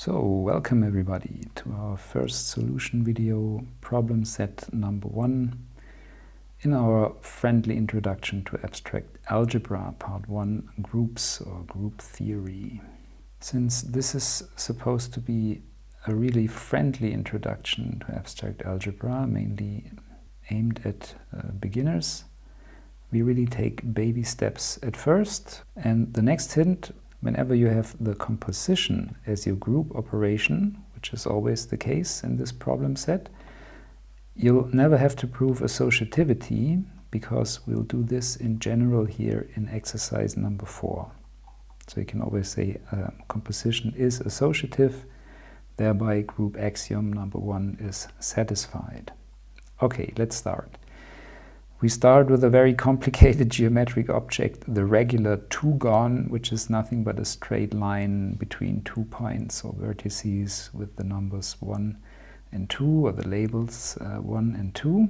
So, welcome everybody to our first solution video, problem set number 1 in our friendly introduction to abstract algebra, part 1, groups or group theory. Since this is supposed to be a really friendly introduction to abstract algebra, mainly aimed at beginners, we really take baby steps at first. And the next hint, whenever you have the composition as your group operation, which is always the case in this problem set, you'll never have to prove associativity, because we'll do this in general here in exercise number 4. So you can always say composition is associative, thereby group axiom number 1 is satisfied. Okay, let's start. We start with a very complicated geometric object, the regular two-gon, which is nothing but a straight line between 2 points or vertices with the numbers 1 and 2, or the labels 1 and 2.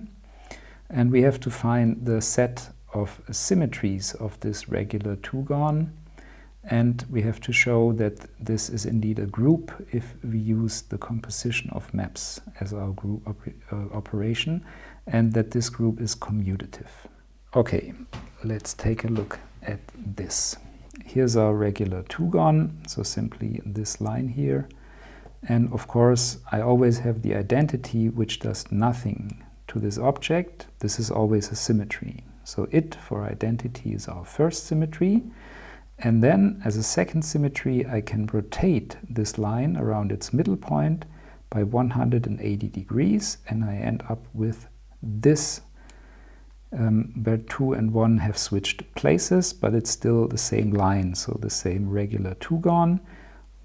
And we have to find the set of symmetries of this regular two-gon. And we have to show that this is indeed a group if we use the composition of maps as our group operation, and that this group is commutative. Okay, let's take a look at this. Here's our regular two-gon, so simply this line here. And of course, I always have the identity which does nothing to this object. This is always a symmetry. So it for identity is our first symmetry. And then, as a second symmetry, I can rotate this line around its middle point by 180 degrees, and I end up with this, where 2 and 1 have switched places, but it's still the same line, so the same regular two-gon.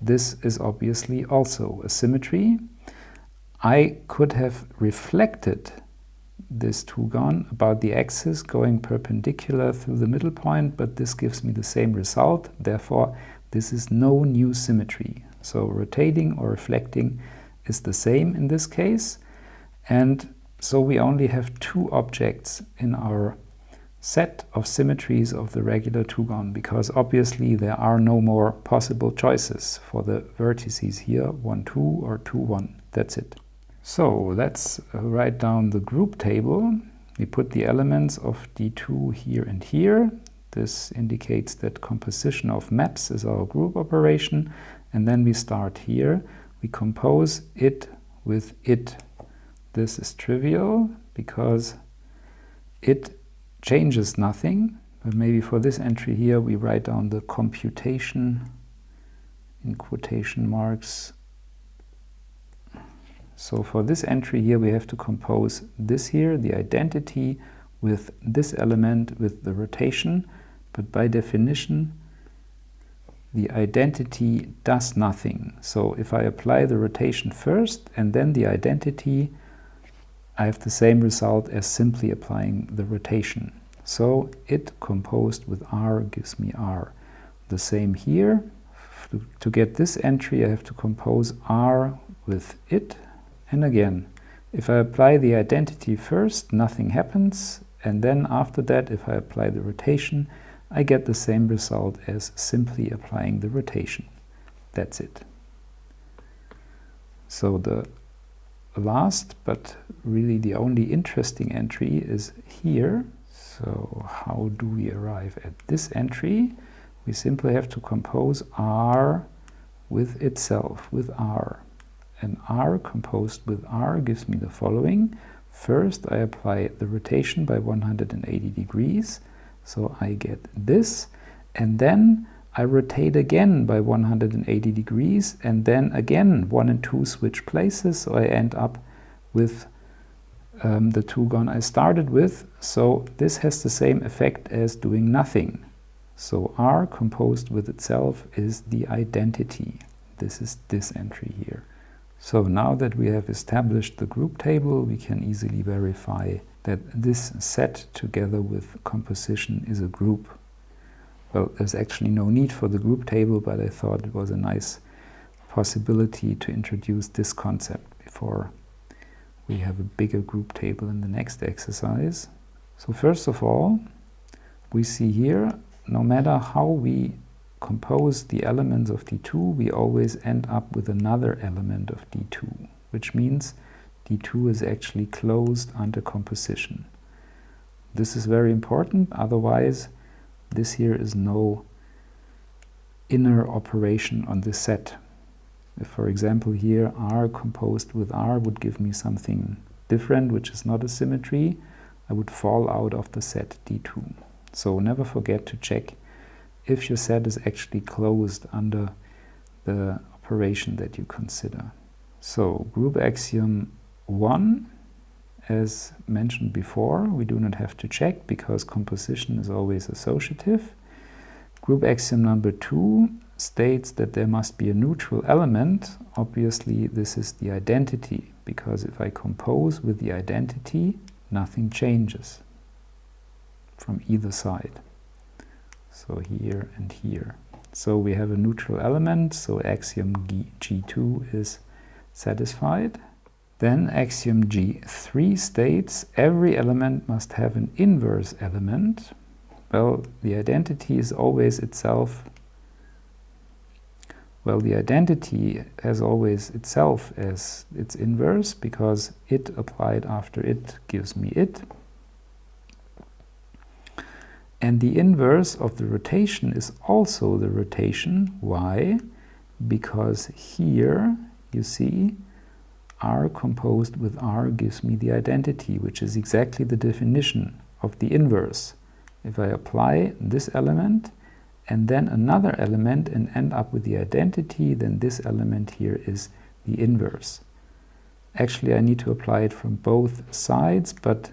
This is obviously also a symmetry. I could have reflected this two-gon about the axis going perpendicular through the middle point, but this gives me the same result. Therefore, this is no new symmetry. So rotating or reflecting is the same in this case. And so we only have 2 objects in our set of symmetries of the regular two-gon, because obviously there are no more possible choices for the vertices here, 1, 2 or 2, 1. That's it. So let's write down the group table. We put the elements of D2 here and here. This indicates that composition of maps is our group operation. And then we start here. We compose it with it. This is trivial because it changes nothing. But maybe for this entry here, we write down the computation in quotation marks. So for this entry here, we have to compose this here, the identity, with this element with the rotation. But by definition, the identity does nothing. So if I apply the rotation first and then the identity, I have the same result as simply applying the rotation. So it composed with R gives me R. The same here. To get this entry, I have to compose R with it. And again, if I apply the identity first, nothing happens. And then after that, if I apply the rotation, I get the same result as simply applying the rotation. That's it. So the last, but really the only interesting entry is here. So how do we arrive at this entry? We simply have to compose R with itself, with R. And R composed with R gives me the following. First, I apply the rotation by 180 degrees. So I get this. And then I rotate again by 180 degrees. And then again, 1 and 2 switch places. So I end up with the two-gon I started with. So this has the same effect as doing nothing. So R composed with itself is the identity. This is this entry here. So now that we have established the group table, we can easily verify that this set together with composition is a group. Well, there's actually no need for the group table, but I thought it was a nice possibility to introduce this concept before we have a bigger group table in the next exercise. So first of all, we see here, no matter how we compose the elements of D2, we always end up with another element of D2, which means D2 is actually closed under composition. This is very important, otherwise this here is no inner operation on this set. If, for example, here R composed with R would give me something different, which is not a symmetry, I would fall out of the set D2. So never forget to check if your set is actually closed under the operation that you consider. So group axiom 1, as mentioned before, we do not have to check because composition is always associative. Group axiom number 2 states that there must be a neutral element. Obviously this is the identity, because if I compose with the identity, nothing changes from either side. So here and here. So we have a neutral element, so axiom G2 is satisfied. Then axiom G3 states every element must have an inverse element. Well, the identity is always itself. Well, the identity has always itself as its inverse, because it applied after it gives me it. And the inverse of the rotation is also the rotation. Why? Because here, you see, R composed with R gives me the identity, which is exactly the definition of the inverse. If I apply this element and then another element and end up with the identity, then this element here is the inverse. Actually, I need to apply it from both sides, but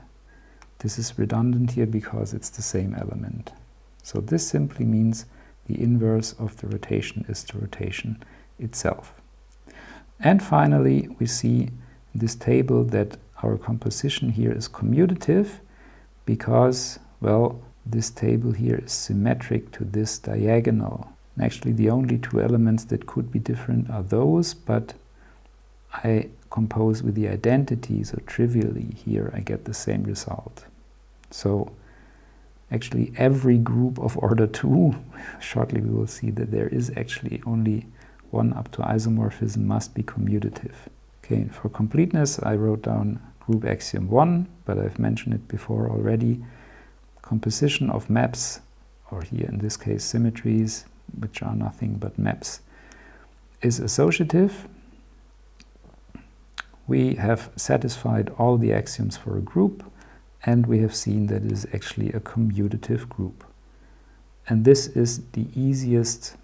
this is redundant here because it's the same element. So this simply means the inverse of the rotation is the rotation itself. And finally, we see in this table that our composition here is commutative because, well, this table here is symmetric to this diagonal. And actually, the only two elements that could be different are those, but I compose with the identity, so trivially here I get the same result. So actually every group of order 2, shortly we will see that there is actually only one up to isomorphism must be commutative. Okay, for completeness I wrote down group axiom 1, but I've mentioned it before already. Composition of maps, or here in this case symmetries, which are nothing but maps, is associative. We have satisfied all the axioms for a group, and we have seen that it is actually a commutative group. And this is the easiest,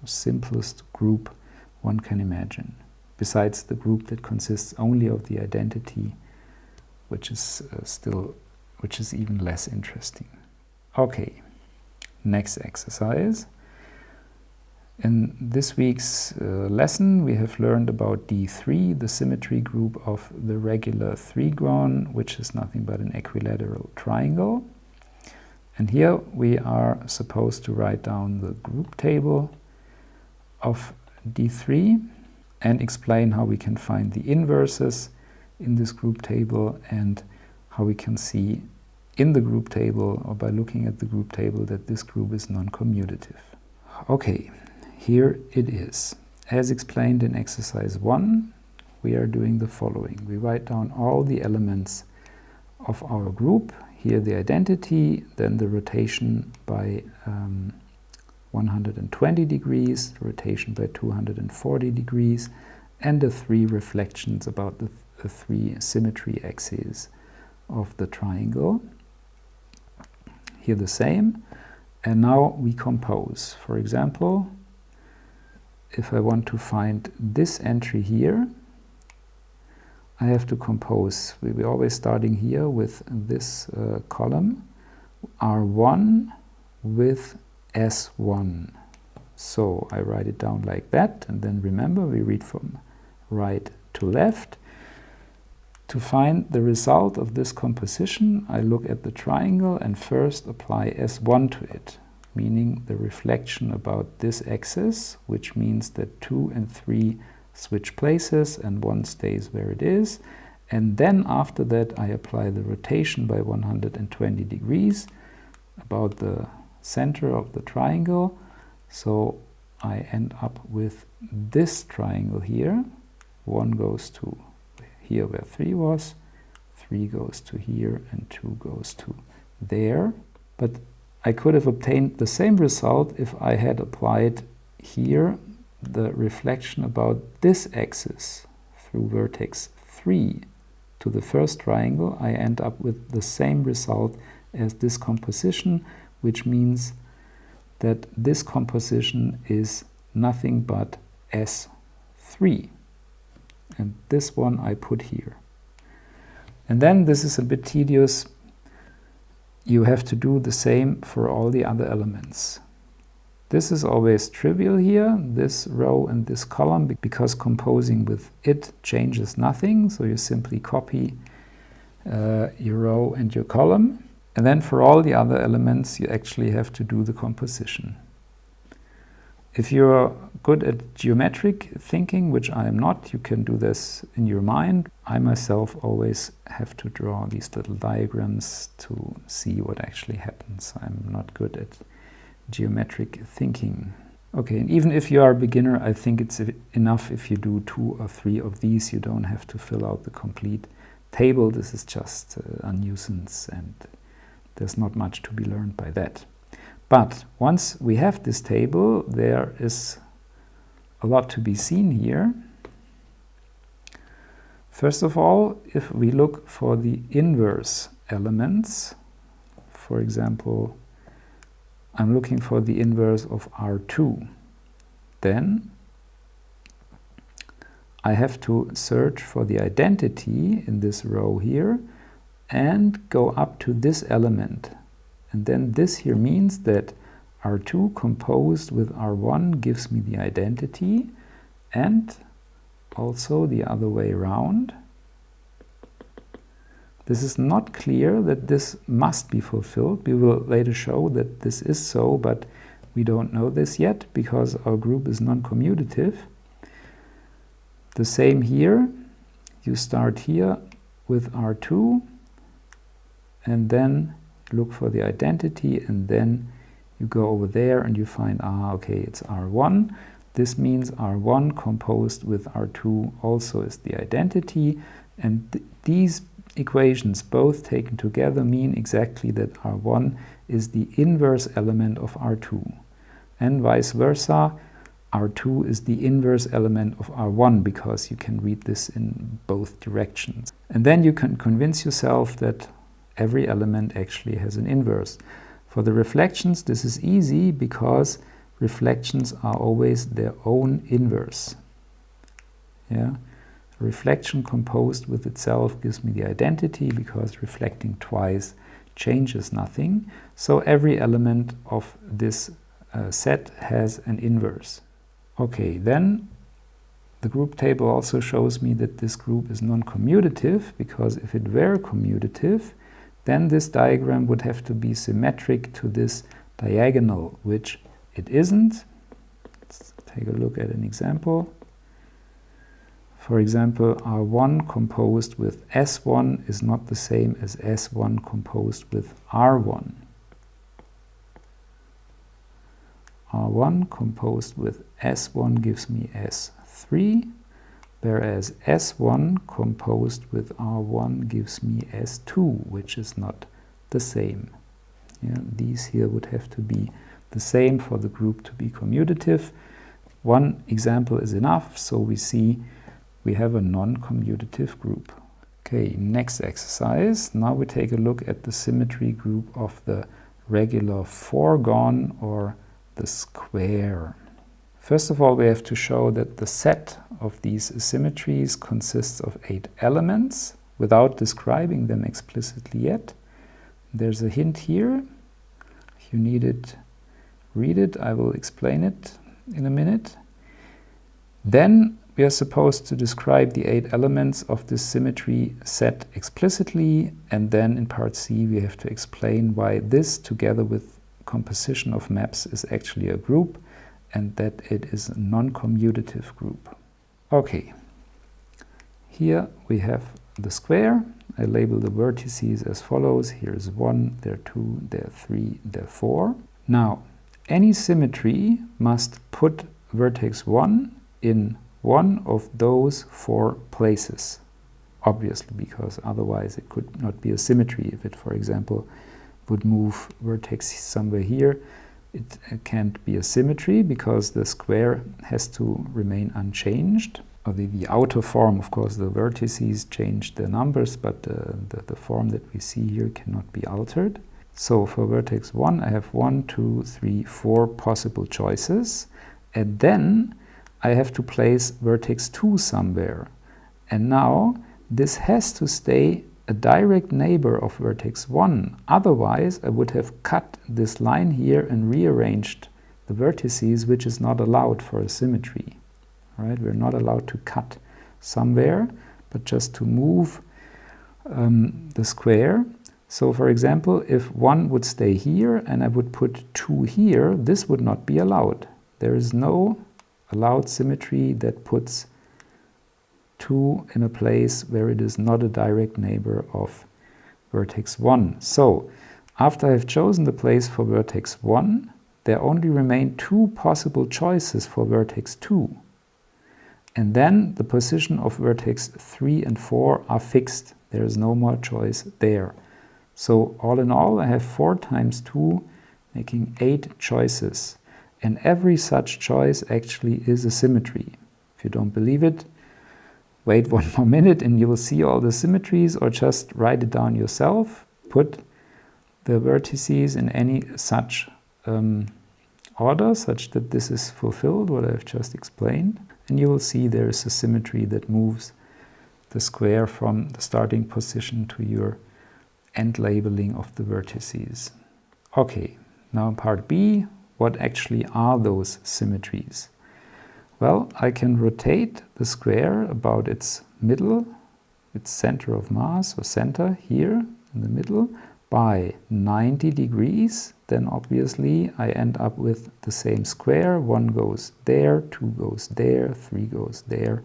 simplest group one can imagine, besides the group that consists only of the identity, which is even less interesting. Okay, next exercise. In this week's lesson we have learned about D3, the symmetry group of the regular trigon, which is nothing but an equilateral triangle. And here we are supposed to write down the group table of D3 and explain how we can find the inverses in this group table and how we can see in the group table, or by looking at the group table, that this group is non-commutative. Okay. Here it is. As explained in exercise 1, we are doing the following. We write down all the elements of our group. Here the identity, then the rotation by 120 degrees, rotation by 240 degrees, and the 3 reflections about the 3 symmetry axes of the triangle. Here the same. And now we compose. For example, if I want to find this entry here, I have to compose. We're always starting here with this column, R1 with S1. So I write it down like that, and then remember we read from right to left. To find the result of this composition, I look at the triangle and first apply S1 to it, meaning the reflection about this axis, which means that 2 and 3 switch places and 1 stays where it is. And then after that I apply the rotation by 120 degrees about the center of the triangle, So I end up with this triangle here. 1 goes to here where 3 was, 3 goes to here, and 2 goes to there. But I could have obtained the same result if I had applied here the reflection about this axis through vertex 3 to the first triangle. I end up with the same result as this composition, which means that this composition is nothing but S3. And this one I put here. And then this is a bit tedious. You have to do the same for all the other elements. This is always trivial here, this row and this column, because composing with it changes nothing. So you simply copy your row and your column. And then for all the other elements, you actually have to do the composition. If you're good at geometric thinking, which I am not, you can do this in your mind. I myself always have to draw these little diagrams to see what actually happens. I'm not good at geometric thinking. Okay, and even if you are a beginner, I think it's enough if you do 2 or 3 of these. You don't have to fill out the complete table. This is just a nuisance, and there's not much to be learned by that. But once we have this table, there is a lot to be seen here. First of all, if we look for the inverse elements, for example, I'm looking for the inverse of R2, then I have to search for the identity in this row here and go up to this element. And then this here means that R2 composed with R1 gives me the identity, and also the other way around. This is not clear that this must be fulfilled. We will later show that this is so, but we don't know this yet because our group is non-commutative. The same here. You start here with R2 and then look for the identity, and then you go over there and you find, okay, it's R1. This means R1 composed with R2 also is the identity, and these equations both taken together mean exactly that R1 is the inverse element of R2, and vice versa. R2 is the inverse element of R1, because you can read this in both directions. And then you can convince yourself that every element actually has an inverse. For the reflections, this is easy because reflections are always their own inverse. Yeah? A reflection composed with itself gives me the identity, because reflecting twice changes nothing. So every element of this set has an inverse. Okay, then the group table also shows me that this group is non-commutative, because if it were commutative, then this diagram would have to be symmetric to this diagonal, which it isn't. Let's take a look at an example. For example, R1 composed with S1 is not the same as S1 composed with R1. R1 composed with S1 gives me S3, whereas S1 composed with R1 gives me S2, which is not the same. Yeah, these here would have to be the same for the group to be commutative. One example is enough, so we see we have a non-commutative group. Okay, next exercise. Now we take a look at the symmetry group of the regular four-gon or the square. First of all, we have to show that the set of these symmetries consists of 8 elements without describing them explicitly yet. There's a hint here. If you need it, read it. I will explain it in a minute. Then we are supposed to describe the 8 elements of this symmetry set explicitly, and then in part C we have to explain why this, together with composition of maps, is actually a group, and that it is a non-commutative group. Okay, here we have the square. I label the vertices as follows. Here is 1, there 2, there 3, there 4. Now, any symmetry must put vertex 1 in one of those 4 places, obviously, because otherwise it could not be a symmetry. If it, for example, would move vertex somewhere here, it can't be a symmetry because the square has to remain unchanged. Or the outer form, of course, the vertices change the numbers, but the form that we see here cannot be altered. So for vertex 1, I have 1, 2, 3, 4 possible choices. And then I have to place vertex 2 somewhere. And now this has to stay a direct neighbor of vertex 1. Otherwise, I would have cut this line here and rearranged the vertices, which is not allowed for a symmetry. Right? We're not allowed to cut somewhere, but just to move the square. So for example, if 1 would stay here and I would put 2 here, this would not be allowed. There is no allowed symmetry that puts 2 in a place where it is not a direct neighbor of vertex 1. So after I've chosen the place for vertex 1, there only remain 2 possible choices for vertex 2. And then the position of vertex 3 and 4 are fixed. There is no more choice there. So all in all, I have 4 times 2, making 8 choices. And every such choice actually is a symmetry. If you don't believe it, wait 1 more minute and you will see all the symmetries, or just write it down yourself. Put the vertices in any such order, such that this is fulfilled, what I've just explained. And you will see there is a symmetry that moves the square from the starting position to your end labeling of the vertices. Okay, now in part B, what actually are those symmetries? Well, I can rotate the square about its middle, its center of mass or center here in the middle, by 90 degrees. Then obviously I end up with the same square. 1 goes there, 2 goes there, 3 goes there,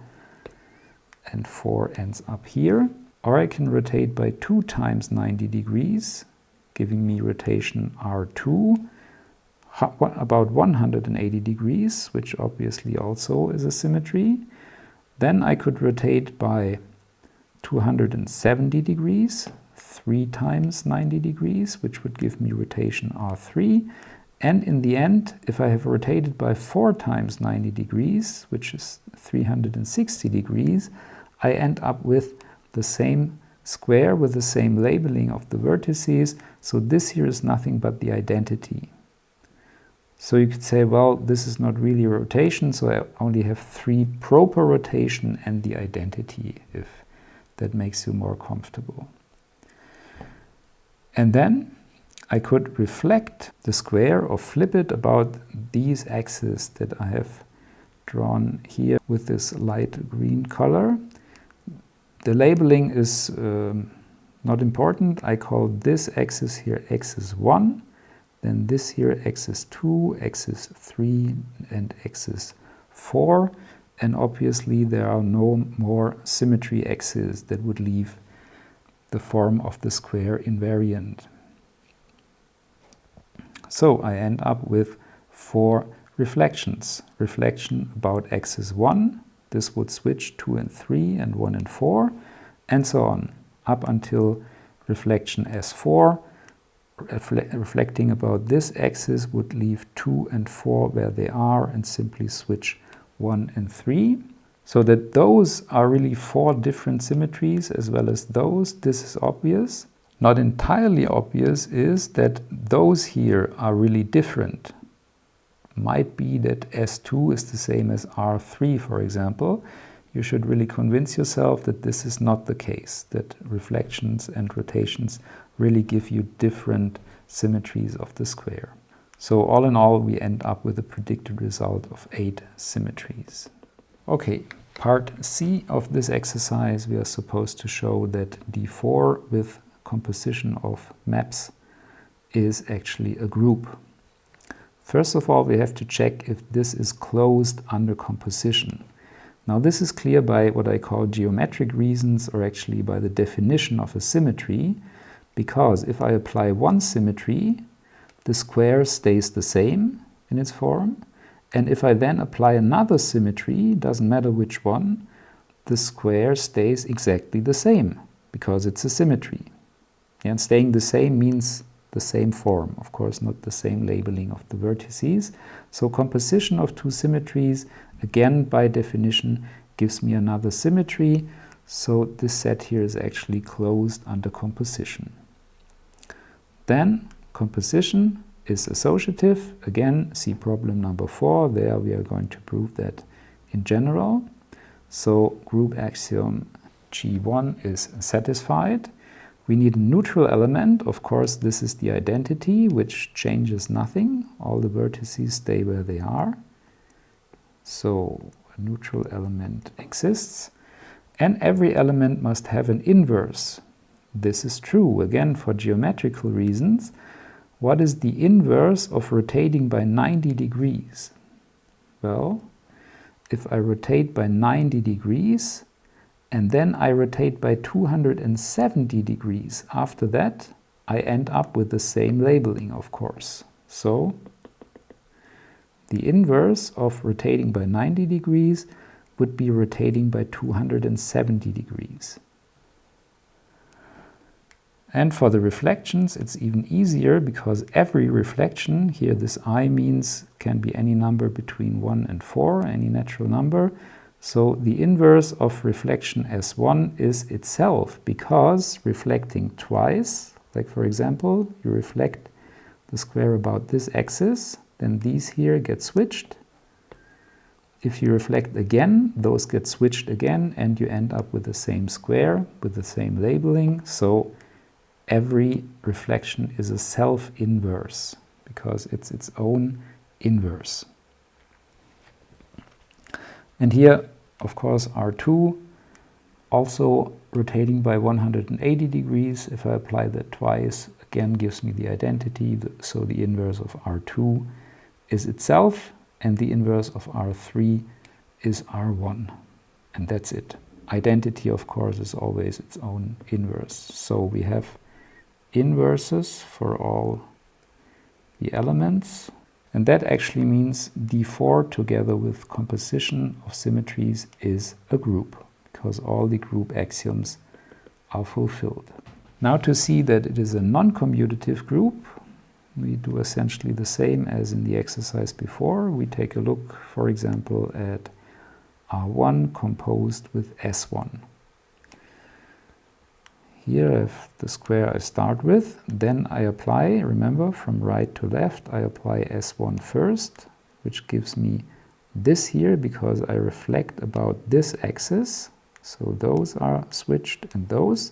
and 4 ends up here. Or I can rotate by 2 times 90 degrees, giving me rotation R2, about 180 degrees, which obviously also is a symmetry. Then I could rotate by 270 degrees, 3 times 90 degrees, which would give me rotation R3. And in the end, if I have rotated by 4 times 90 degrees, which is 360 degrees, I end up with the same square with the same labeling of the vertices. So this here is nothing but the identity. So you could say, well, this is not really a rotation, so I only have 3 proper rotation and the identity, if that makes you more comfortable. And then I could reflect the square or flip it about these axes that I have drawn here with this light green color. The labeling is not important. I call this axis here axis 1, then this here axis 2, axis 3, and axis 4. And obviously there are no more symmetry axes that would leave the form of the square invariant. So I end up with 4 reflections. Reflection about axis 1, this would switch 2 and 3 and 1 and 4, and so on, up until reflection S4. Reflecting about this axis would leave 2 and 4 where they are and simply switch 1 and 3. So that those are really 4 different symmetries as well as those, this is obvious. Not entirely obvious is that those here are really different. Might be that S2 is the same as R3, for example. You should really convince yourself that this is not the case, that reflections and rotations really give you different symmetries of the square. So all in all, we end up with a predicted result of 8 symmetries. Okay, part C of this exercise, we are supposed to show that D4 with composition of maps is actually a group. First of all, we have to check if this is closed under composition. Now this is clear by what I call geometric reasons, or actually by the definition of a symmetry, because if I apply one symmetry, the square stays the same, in its form. And if I then apply another symmetry, doesn't matter which one, the square stays exactly the same because it's a symmetry. And staying the same means the same form, of course not the same labeling of the vertices. So composition of two symmetries, again by definition, gives me another symmetry. So this set here is actually closed under composition. Then composition is associative. Again, see problem number 4. There we are going to prove that in general. So group axiom G1 is satisfied. We need a neutral element. Of course, this is the identity, which changes nothing. All the vertices stay where they are. So a neutral element exists. And every element must have an inverse. This is true, again, for geometrical reasons. What is the inverse of rotating by 90 degrees? Well, if I rotate by 90 degrees, and then I rotate by 270 degrees. After that, I end up with the same labeling, of course. So, the inverse of rotating by 90 degrees would be rotating by 270 degrees. And for the reflections, it's even easier because every reflection, here this I means can be any number between 1 and 4, any natural number. So the inverse of reflection S1 is itself, because reflecting twice, like for example, you reflect the square about this axis, then these here get switched. If you reflect again, those get switched again, and you end up with the same square, with the same labeling. So every reflection is a self-inverse, because it's its own inverse. And here, of course, R2 also rotating by 180 degrees. If I apply that twice, again gives me the identity. So the inverse of R2 is itself, and the inverse of R3 is R1. And that's it. Identity, of course, is always its own inverse. So we have inverses for all the elements. And that actually means D4 together with composition of symmetries is a group, because all the group axioms are fulfilled. Now to see that it is a non-commutative group, we do essentially the same as in the exercise before. We take a look, for example, at R1 composed with S1. Here I have the square I start with, then I apply, remember, from right to left, I apply S1 first, which gives me this here, because I reflect about this axis, so those are switched and those,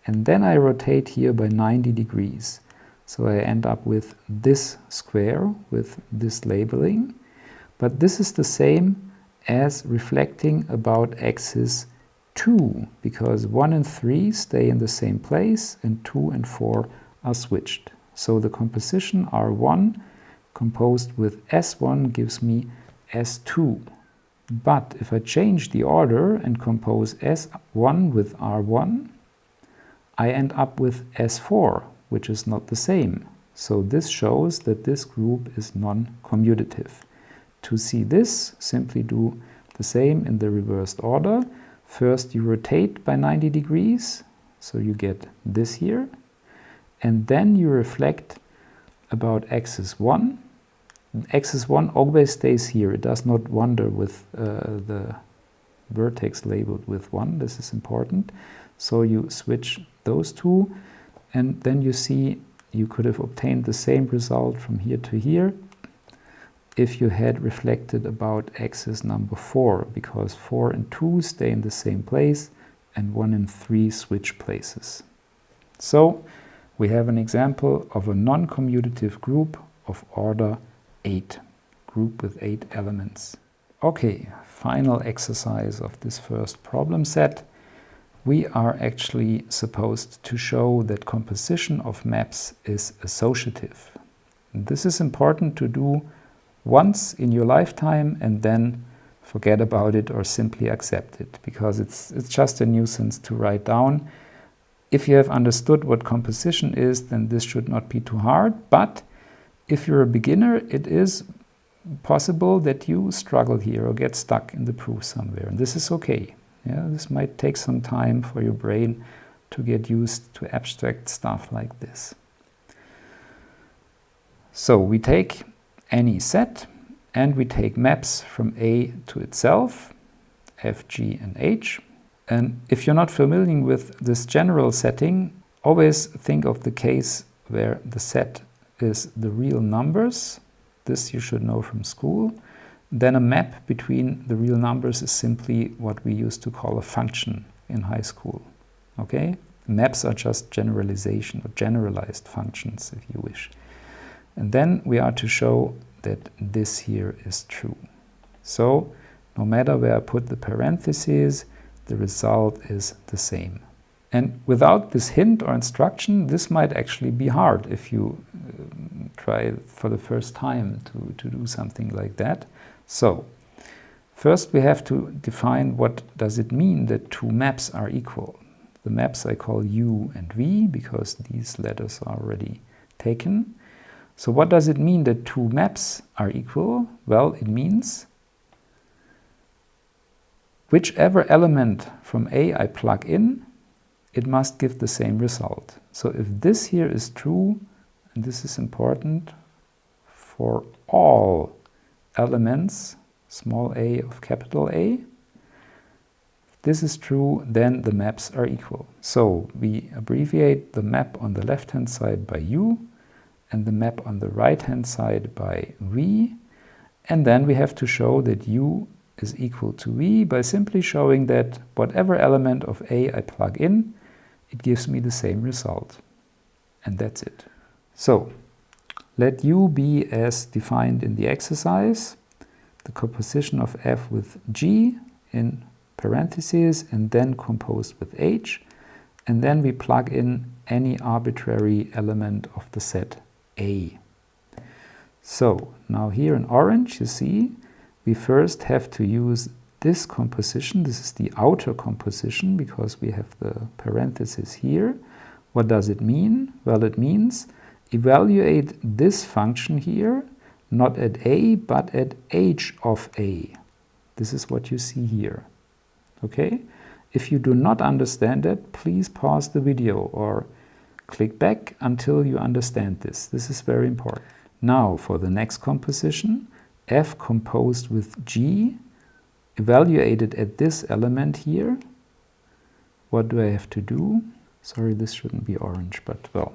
and then I rotate here by 90 degrees. So I end up with this square with this labeling, but this is the same as reflecting about axis 2, because 1 and 3 stay in the same place and 2 and 4 are switched. So the composition R1 composed with S1 gives me S2. But if I change the order and compose S1 with R1, I end up with S4, which is not the same. So this shows that this group is non-commutative. To see this, simply do the same in the reversed order. First you rotate by 90 degrees, so you get this here, and then you reflect about axis 1. Axis 1 always stays here, it does not wander with the vertex labeled with 1, this is important. So you switch those two, and then you see you could have obtained the same result from here to here if you had reflected about axis number 4, because 4 and 2 stay in the same place and 1 and 3 switch places. So we have an example of a non-commutative group of order 8, group with 8 elements. Okay, final exercise of this first problem set. We are actually supposed to show that composition of maps is associative. This is important to do once in your lifetime and then forget about it or simply accept it, because it's just a nuisance to write down. If you have understood what composition is, then this should not be too hard, but if you're a beginner, it is possible that you struggle here or get stuck in the proof somewhere, and this is okay. Yeah, this might take some time for your brain to get used to abstract stuff like this. So we take any set and we take maps from A to itself, F, G and H. And if you're not familiar with this general setting, always think of the case where the set is the real numbers. This you should know from school. Then a map between the real numbers is simply what we used to call a function in high school. Okay? Maps are just generalization or generalized functions, if you wish. And then we are to show that this here is true. So, no matter where I put the parentheses, the result is the same. And without this hint or instruction, this might actually be hard if you try for the first time to do something like that. So, first we have to define what does it mean that two maps are equal. The maps I call U and V because these letters are already taken. So what does it mean that two maps are equal? Well, it means whichever element from A I plug in, it must give the same result. So if this here is true, and this is important for all elements, small a of capital A, if this is true, then the maps are equal. So we abbreviate the map on the left-hand side by U, and the map on the right-hand side by V, and then we have to show that U is equal to V by simply showing that whatever element of A I plug in, it gives me the same result. And that's it. So, let U be as defined in the exercise, the composition of F with G in parentheses and then composed with H, and then we plug in any arbitrary element of the set A. So, now here in orange you see we first have to use this composition. This is the outer composition because we have the parentheses here. What does it mean? Well, it means evaluate this function here, not at A, but at H of A. This is what you see here. Okay? If you do not understand it, please pause the video or click back until you understand this. This is very important. Now for the next composition, F composed with G, evaluated at this element here. What do I have to do? Sorry, this shouldn't be orange, but well.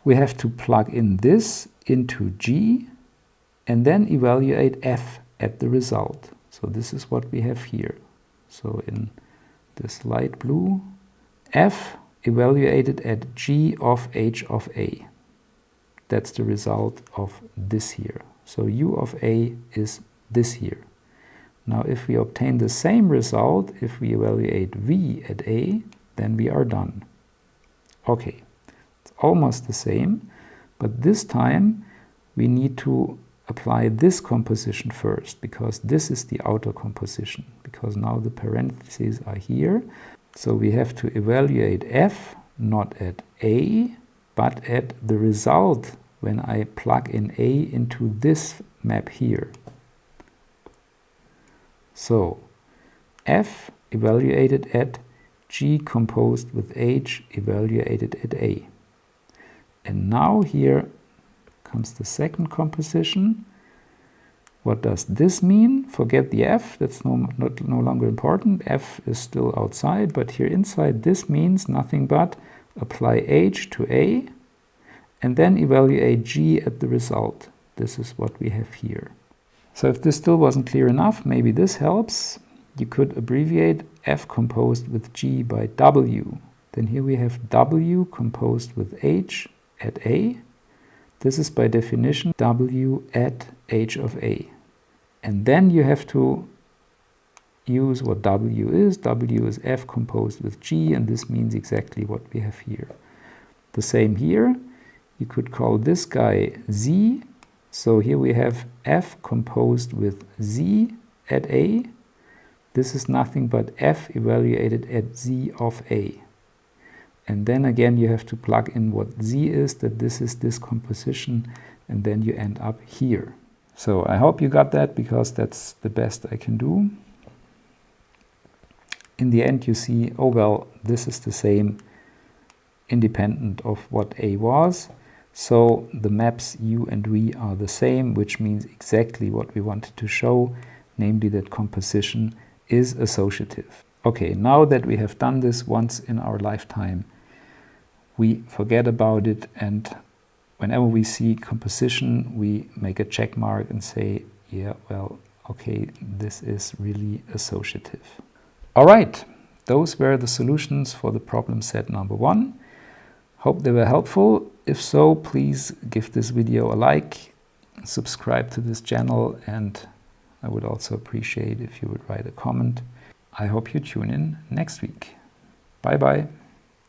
We have to plug in this into G and then evaluate F at the result. So this is what we have here. So in this light blue, F evaluated at G of H of A. That's the result of this here. So U of A is this here. Now if we obtain the same result, if we evaluate V at A, then we are done. Okay, it's almost the same, but this time we need to apply this composition first, because this is the outer composition, because now the parentheses are here. So we have to evaluate F not at A, but at the result when I plug in A into this map here. So F evaluated at G composed with H evaluated at A. And now here comes the second composition. What does this mean? Forget the F, that's no longer important. F is still outside, but here inside this means nothing but apply H to A and then evaluate G at the result. This is what we have here. So if this still wasn't clear enough, maybe this helps. You could abbreviate F composed with G by W. Then here we have W composed with H at A. This is by definition W at H of A. And then you have to use what W is. W is F composed with G, and this means exactly what we have here. The same here. You could call this guy Z. So here we have F composed with Z at A. This is nothing but F evaluated at Z of A. And then again you have to plug in what Z is, that this is this composition and then you end up here. So I hope you got that, because that's the best I can do. In the end you see, oh well, this is the same independent of what A was. So the maps U and V are the same, which means exactly what we wanted to show, namely that composition is associative. Okay, now that we have done this once in our lifetime, we forget about it, and whenever we see composition, we make a check mark and say, yeah, well, okay, this is really associative. All right, those were the solutions for the problem set number 1. Hope they were helpful. If so, please give this video a like, subscribe to this channel, and I would also appreciate if you would write a comment. I hope you tune in next week. Bye bye.